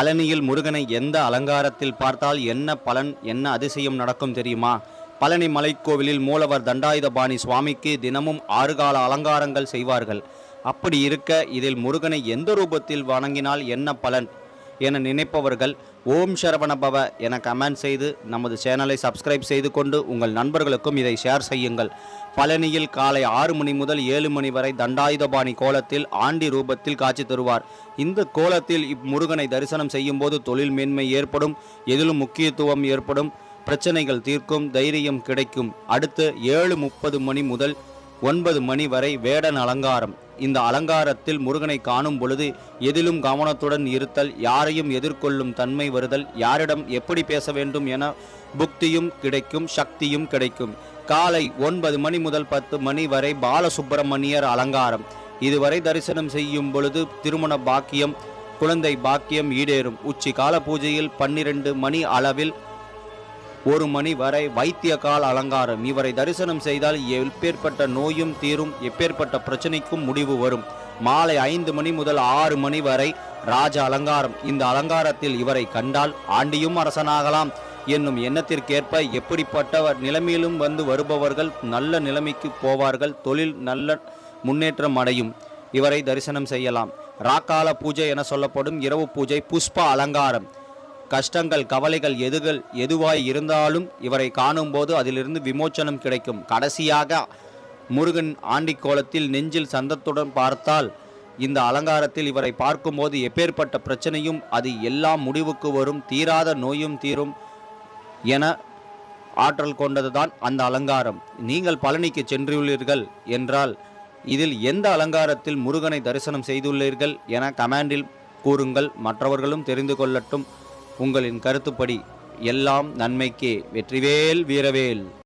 பழனியில் முருகனை எந்த அலங்காரத்தில் பார்த்தால் என்ன பலன், என்ன அதிசயம் நடக்கும் தெரியுமா? பழனி மலைக்கோவிலில் மூலவர் தண்டாயுதபாணி சுவாமிக்கு தினமும் 6 கால அலங்காரங்கள் செய்வார்கள். அப்படி இருக்க இதில் முருகனை எந்த ரூபத்தில் வணங்கினால் என்ன பலன் என நினைப்பவர்கள் ஓம் சரவணபவ என கமெண்ட் செய்து நமது சேனலை சப்ஸ்கிரைப் செய்து கொண்டு உங்கள் நண்பர்களுக்கும் இதை ஷேர் செய்யுங்கள். பழனியில் காலை 6 மணி முதல் 7 மணி வரை தண்டாயுதபாணி கோலத்தில் ஆண்டி ரூபத்தில் காட்சி தருவார். இந்த கோலத்தில் இம்முருகனை தரிசனம் செய்யும் போது தொழில் மேன்மை ஏற்படும், எதிலும் முக்கியத்துவம் ஏற்படும், பிரச்சனைகள் தீர்க்கும், தைரியம் கிடைக்கும். அடுத்து 7:30 மணி முதல் 9 மணி வரை வேடன் அலங்காரம். இந்த அலங்காரத்தில் முருகனை காணும் பொழுது எதிலும் கவனத்துடன் இருத்தல், யாரையும் எதிர்கொள்ளும் தன்மை வருதல், யாரிடம் எப்படி பேச வேண்டும் என புக்தியும் கிடைக்கும், சக்தியும் கிடைக்கும். காலை 9 மணி முதல் 10 மணி வரை பாலசுப்பிரமணியர் அலங்காரம். இதுவரை தரிசனம் செய்யும் பொழுது திருமண பாக்கியம், குழந்தை பாக்கியம் ஈடேறும். உச்சி கால பூஜையில் 12 மணி அளவில் 1 மணி வரை வைத்திய கால அலங்காரம். இவரை தரிசனம் செய்தால் எப்பேற்பட்ட நோயும் தீரும், எப்பேற்பட்ட பிரச்சனைக்கும் முடிவு வரும். மாலை 5 மணி முதல் 6 மணி வரை ராஜ அலங்காரம். இந்த அலங்காரத்தில் இவரை கண்டால் ஆண்டியும் அரசனாகலாம் என்னும் எண்ணத்திற்கேற்ப எப்படிப்பட்ட நிலைமையிலும் வந்து வருபவர்கள் நல்ல நிலைமைக்கு போவார்கள், தொழில் நல்ல முன்னேற்றம் அடையும். இவரை தரிசனம் செய்யலாம். ராக்கால பூஜை என சொல்லப்படும் இரவு பூஜை. புஷ்ப அலங்காரம். கஷ்டங்கள், கவலைகள் எதுவாய் இருந்தாலும் இவரை காணும்போது அதிலிருந்து விமோச்சனம் கிடைக்கும். கடைசியாக முருகன் ஆண்டி கோலத்தில் நெஞ்சில் சந்தத்துடன் பார்த்தால் இந்த அலங்காரத்தில் இவரை பார்க்கும்போது எப்பேற்பட்ட பிரச்சனையும் அது எல்லாம் முடிவுக்கு வரும், தீராத நோயும் தீரும் என ஆற்றல் கொண்டதுதான் அந்த அலங்காரம். நீங்கள் பழனிக்கு சென்றுள்ளீர்கள் என்றால் இதில் எந்த அலங்காரத்தில் முருகனை தரிசனம் செய்துள்ளீர்கள் என கமெண்டில் கூறுங்கள். மற்றவர்களும் தெரிந்து கொள்ளட்டும். உங்களின் கருத்துப்படி. எல்லாம் நன்மைக்கே. வெற்றிவேல் வீரவேல்.